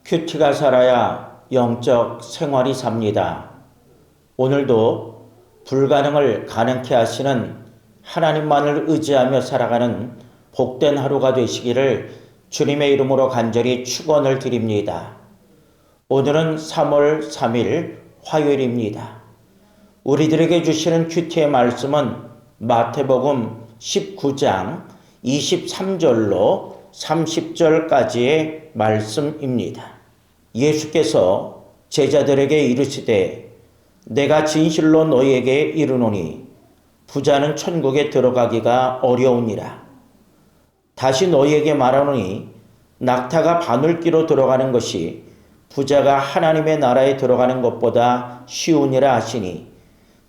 큐티가 살아야 영적 생활이 삽니다. 오늘도 불가능을 가능케 하시는 하나님만을 의지하며 살아가는 복된 하루가 되시기를 주님의 이름으로 간절히 축원을 드립니다. 오늘은 3월 3일 화요일입니다. 우리들에게 주시는 큐티의 말씀은 마태복음 19장 23절로 30절까지의 말씀입니다. 예수께서 제자들에게 이르시되 내가 진실로 너희에게 이르노니 부자는 천국에 들어가기가 어려우니라. 다시 너희에게 말하노니 낙타가 바늘귀로 들어가는 것이 부자가 하나님의 나라에 들어가는 것보다 쉬우니라 하시니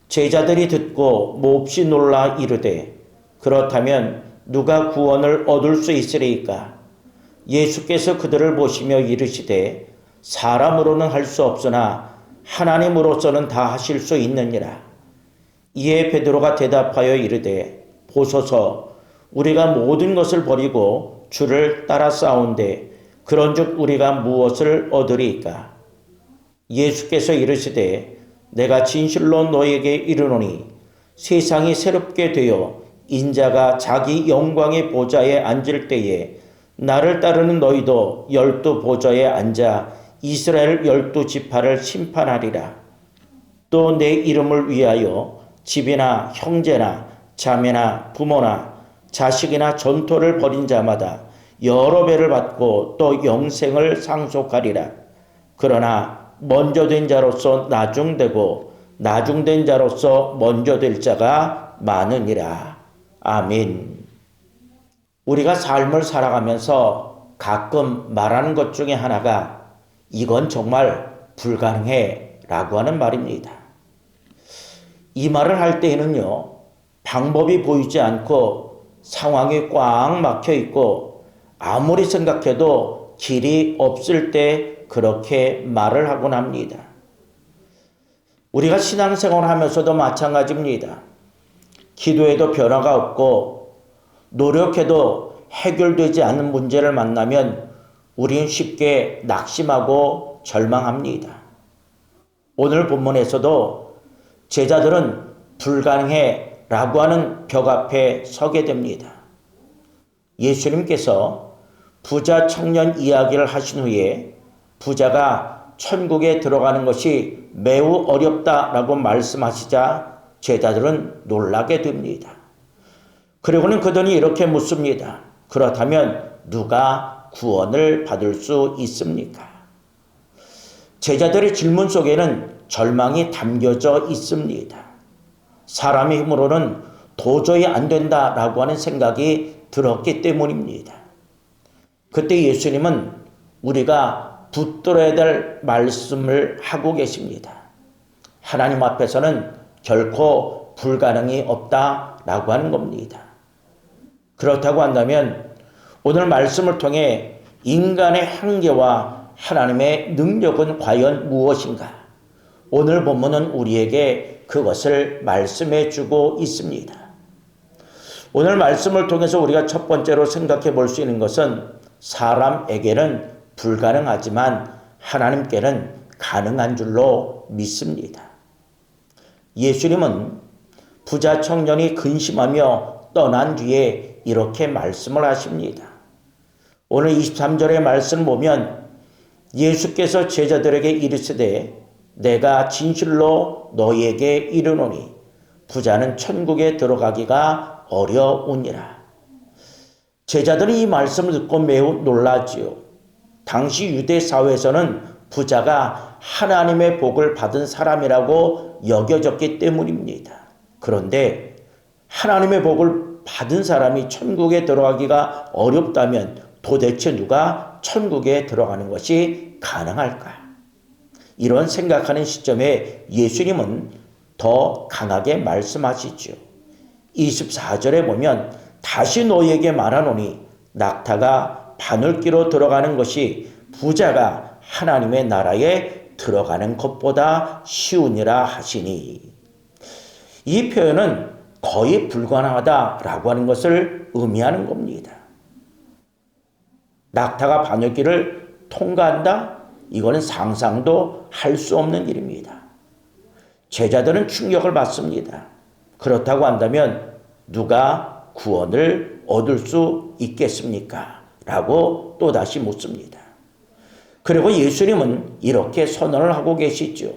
제자들이 듣고 몹시 놀라 이르되 그렇다면 누가 구원을 얻을 수 있으리이까? 예수께서 그들을 보시며 이르시되 사람으로는 할 수 없으나 하나님으로서는 다 하실 수 있느니라. 이에 베드로가 대답하여 이르되 보소서 우리가 모든 것을 버리고 주를 따라 싸운데 그런즉 우리가 무엇을 얻으리이까? 예수께서 이르시되 내가 진실로 너희에게 이르노니 세상이 새롭게 되어 인자가 자기 영광의 보좌에 앉을 때에 나를 따르는 너희도 12 보좌에 앉아 이스라엘 12 지파를 심판하리라. 또 내 이름을 위하여 집이나 형제나 자매나 부모나 자식이나 전토를 벌인 자마다 여러 배를 받고 또 영생을 상속하리라. 그러나 먼저 된 자로서 나중되고 나중된 자로서 먼저 될 자가 많으니라. 아멘. 우리가 삶을 살아가면서 가끔 말하는 것 중에 하나가 이건 정말 불가능해 라고 하는 말입니다. 이 말을 할 때에는요, 방법이 보이지 않고 상황이 꽉 막혀 있고 아무리 생각해도 길이 없을 때 그렇게 말을 하곤 합니다. 우리가 신앙생활을 하면서도 마찬가지입니다. 기도해도 변화가 없고 노력해도 해결되지 않는 문제를 만나면 우리는 쉽게 낙심하고 절망합니다. 오늘 본문에서도 제자들은 불가능해 라고 하는 벽 앞에 서게 됩니다. 예수님께서 부자 청년 이야기를 하신 후에 부자가 천국에 들어가는 것이 매우 어렵다라고 말씀하시자 제자들은 놀라게 됩니다. 그리고는 그들이 이렇게 묻습니다. 그렇다면 누가 구원을 받을 수 있습니까? 제자들의 질문 속에는 절망이 담겨져 있습니다. 사람의 힘으로는 도저히 안 된다라고 하는 생각이 들었기 때문입니다. 그때 예수님은 우리가 붙들어야 될 말씀을 하고 계십니다. 하나님 앞에서는 결코 불가능이 없다라고 하는 겁니다. 그렇다고 한다면 오늘 말씀을 통해 인간의 한계와 하나님의 능력은 과연 무엇인가? 오늘 본문은 우리에게 그것을 말씀해 주고 있습니다. 오늘 말씀을 통해서 우리가 첫 번째로 생각해 볼 수 있는 것은 사람에게는 불가능하지만 하나님께는 가능한 줄로 믿습니다. 예수님은 부자 청년이 근심하며 떠난 뒤에 이렇게 말씀을 하십니다. 오늘 23절의 말씀을 보면 예수께서 제자들에게 이르시되 내가 진실로 너희에게 이르노니 부자는 천국에 들어가기가 어려우니라. 제자들이 이 말씀을 듣고 매우 놀라지요. 당시 유대 사회에서는 부자가 하나님의 복을 받은 사람이라고 여겨졌기 때문입니다. 그런데 하나님의 복을 받은 사람이 천국에 들어가기가 어렵다면 도대체 누가 천국에 들어가는 것이 가능할까? 이런 생각하는 시점에 예수님은 더 강하게 말씀하시죠. 24절에 보면 다시 너희에게 말하노니 낙타가 바늘귀로 들어가는 것이 부자가 하나님의 나라에 들어가는 것보다 쉬우니라 하시니. 이 표현은 거의 불가능하다라고 하는 것을 의미하는 겁니다. 낙타가 바늘길을 통과한다? 이거는 상상도 할 수 없는 일입니다. 제자들은 충격을 받습니다. 그렇다고 한다면 누가 구원을 얻을 수 있겠습니까? 라고 또다시 묻습니다. 그리고 예수님은 이렇게 선언을 하고 계시죠.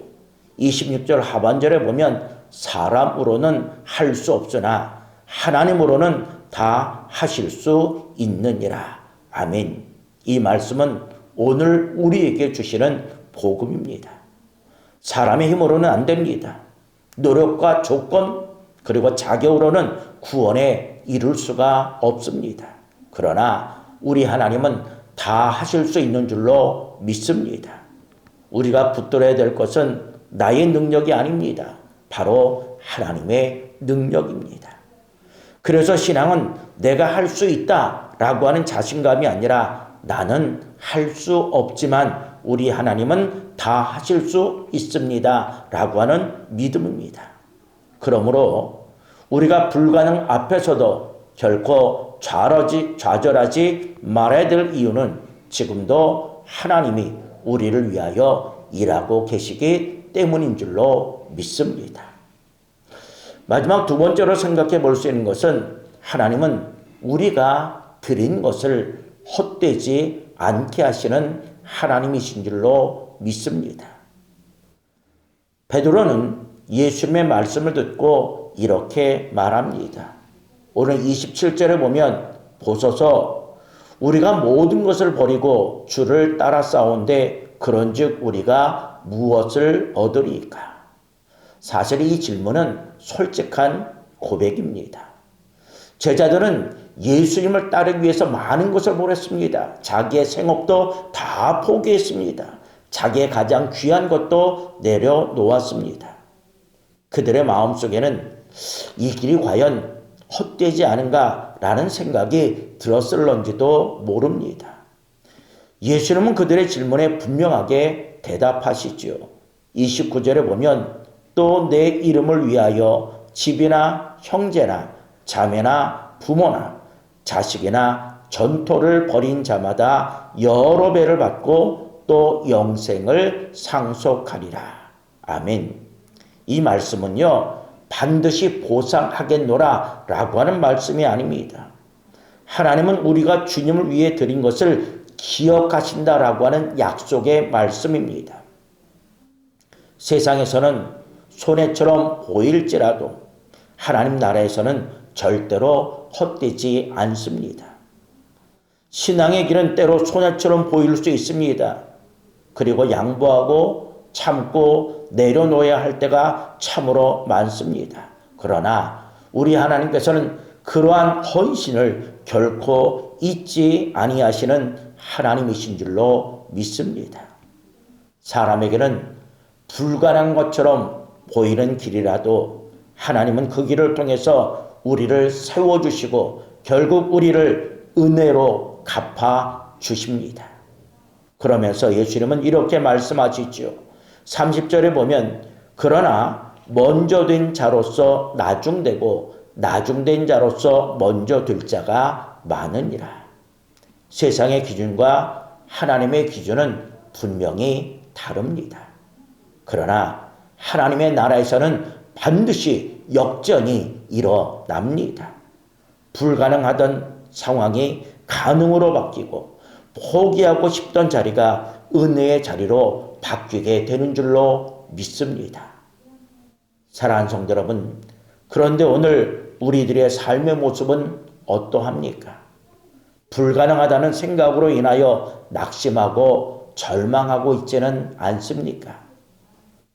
26절 하반절에 보면 사람으로는 할 수 없으나 하나님으로는 다 하실 수 있느니라. 아멘. 이 말씀은 오늘 우리에게 주시는 복음입니다. 사람의 힘으로는 안 됩니다. 노력과 조건 그리고 자격으로는 구원에 이룰 수가 없습니다. 그러나 우리 하나님은 다 하실 수 있는 줄로 믿습니다. 우리가 붙들어야 될 것은 나의 능력이 아닙니다. 바로 하나님의 능력입니다. 그래서 신앙은 내가 할 수 있다라고 하는 자신감이 아니라 나는 할 수 없지만 우리 하나님은 다 하실 수 있습니다 라고 하는 믿음입니다. 그러므로 우리가 불가능 앞에서도 결코 좌절하지 말아야 될 이유는 지금도 하나님이 우리를 위하여 일하고 계시기 때문인 줄로 믿습니다. 마지막 두 번째로 생각해 볼 수 있는 것은 하나님은 우리가 드린 것을 헛되지 않게 하시는 하나님이신 줄로 믿습니다. 베드로는 예수님의 말씀을 듣고 이렇게 말합니다. 오늘 27절에 보면 보소서 우리가 모든 것을 버리고 주를 따라 싸운데 그런즉 우리가 무엇을 얻으리까? 사실 이 질문은 솔직한 고백입니다. 제자들은 예수님을 따르기 위해서 많은 것을 보냈습니다. 자기의 생업도 다 포기했습니다. 자기의 가장 귀한 것도 내려놓았습니다. 그들의 마음속에는 이 길이 과연 헛되지 않은가라는 생각이 들었을런지도 모릅니다. 예수님은 그들의 질문에 분명하게 대답하시죠. 29절에 보면 또 내 이름을 위하여 집이나 형제나 자매나 부모나 자식이나 전토를 벌인 자마다 여러 배를 받고 또 영생을 상속하리라. 아멘. 이 말씀은요 반드시 보상하겠노라 라고 하는 말씀이 아닙니다. 하나님은 우리가 주님을 위해 드린 것을 기억하신다라고 하는 약속의 말씀입니다. 세상에서는 손해처럼 보일지라도 하나님 나라에서는 절대로 헛되지 않습니다. 신앙의 길은 때로 손해처럼 보일 수 있습니다. 그리고 양보하고 참고 내려놓아야 할 때가 참으로 많습니다. 그러나 우리 하나님께서는 그러한 헌신을 결코 잊지 아니하시는 하나님이신 줄로 믿습니다. 사람에게는 불가능한 것처럼 보이는 길이라도 하나님은 그 길을 통해서 우리를 세워주시고 결국 우리를 은혜로 갚아주십니다. 그러면서 예수님은 이렇게 말씀하시죠. 30절에 보면 그러나 먼저 된 자로서 나중되고 나중된 자로서 먼저 될 자가 많으니라. 세상의 기준과 하나님의 기준은 분명히 다릅니다. 그러나 하나님의 나라에서는 반드시 역전이 일어납니다. 불가능하던 상황이 가능으로 바뀌고 포기하고 싶던 자리가 은혜의 자리로 바뀌게 되는 줄로 믿습니다. 사랑하는 성도 여러분, 그런데 오늘 우리들의 삶의 모습은 어떠합니까? 불가능하다는 생각으로 인하여 낙심하고 절망하고 있지는 않습니까?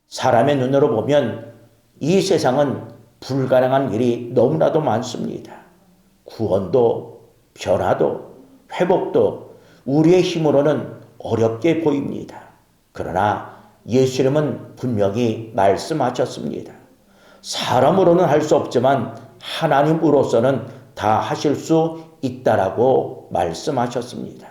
사람의 눈으로 보면 이 세상은 불가능한 일이 너무나도 많습니다. 구원도 변화도 회복도 우리의 힘으로는 어렵게 보입니다. 그러나 예수님은 분명히 말씀하셨습니다. 사람으로는 할 수 없지만 하나님으로서는 다 하실 수 있다라고 말씀하셨습니다.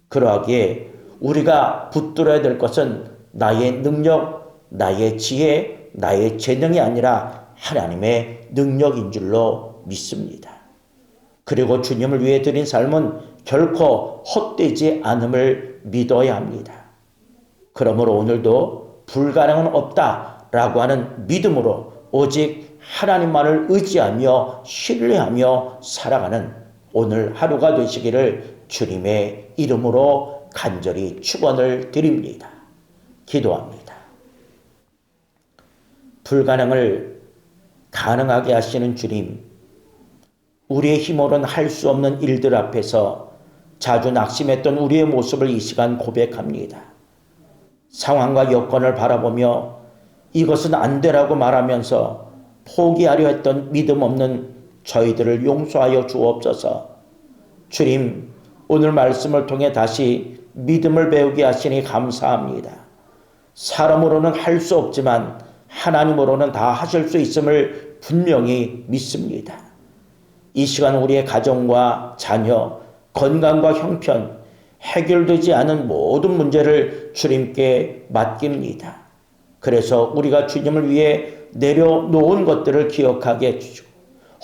그러하기에 우리가 붙들어야 될 것은 나의 능력, 나의 지혜, 나의 재능이 아니라 하나님의 능력인 줄로 믿습니다. 그리고 주님을 위해 드린 삶은 결코 헛되지 않음을 믿어야 합니다. 그러므로 오늘도 불가능은 없다라고 하는 믿음으로 오직 하나님만을 의지하며 신뢰하며 살아가는 오늘 하루가 되시기를 주님의 이름으로 간절히 축원을 드립니다. 기도합니다. 불가능을 가능하게 하시는 주님, 우리의 힘으로는 할 수 없는 일들 앞에서 자주 낙심했던 우리의 모습을 이 시간 고백합니다. 상황과 여건을 바라보며 이것은 안 되라고 말하면서 포기하려 했던 믿음 없는 저희들을 용서하여 주옵소서. 주님, 오늘 말씀을 통해 다시 믿음을 배우게 하시니 감사합니다. 사람으로는 할 수 없지만 하나님으로는 다 하실 수 있음을 분명히 믿습니다. 이 시간 우리의 가정과 자녀, 건강과 형편, 해결되지 않은 모든 문제를 주님께 맡깁니다. 그래서 우리가 주님을 위해 내려놓은 것들을 기억하게 해주시고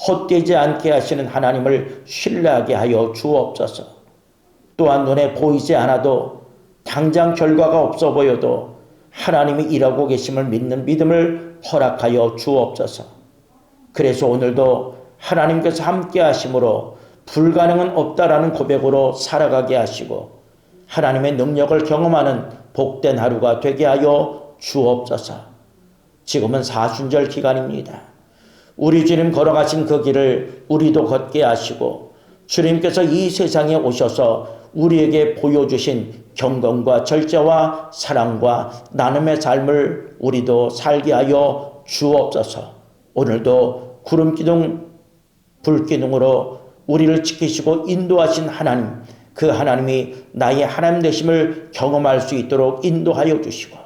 헛되지 않게 하시는 하나님을 신뢰하게 하여 주옵소서. 또한 눈에 보이지 않아도 당장 결과가 없어 보여도 하나님이 일하고 계심을 믿는 믿음을 허락하여 주옵소서. 그래서 오늘도 하나님께서 함께 하심으로 불가능은 없다라는 고백으로 살아가게 하시고 하나님의 능력을 경험하는 복된 하루가 되게 하여 주옵소서. 지금은 사순절 기간입니다. 우리 주님 걸어가신 그 길을 우리도 걷게 하시고 주님께서 이 세상에 오셔서 우리에게 보여주신 경건과 절제와 사랑과 나눔의 삶을 우리도 살게 하여 주옵소서. 오늘도 구름기둥 불기둥으로 우리를 지키시고 인도하신 하나님, 그 하나님이 나의 하나님 되심을 경험할 수 있도록 인도하여 주시고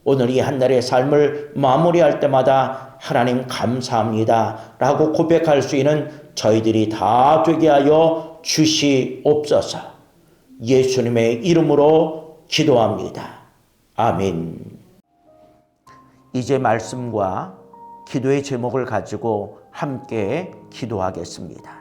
오늘 이 한날의 삶을 마무리할 때마다 하나님 감사합니다 라고 고백할 수 있는 저희들이 다 되게 하여 주시옵소서. 예수님의 이름으로 기도합니다. 아멘. 이제 말씀과 기도의 제목을 가지고 함께 기도하겠습니다.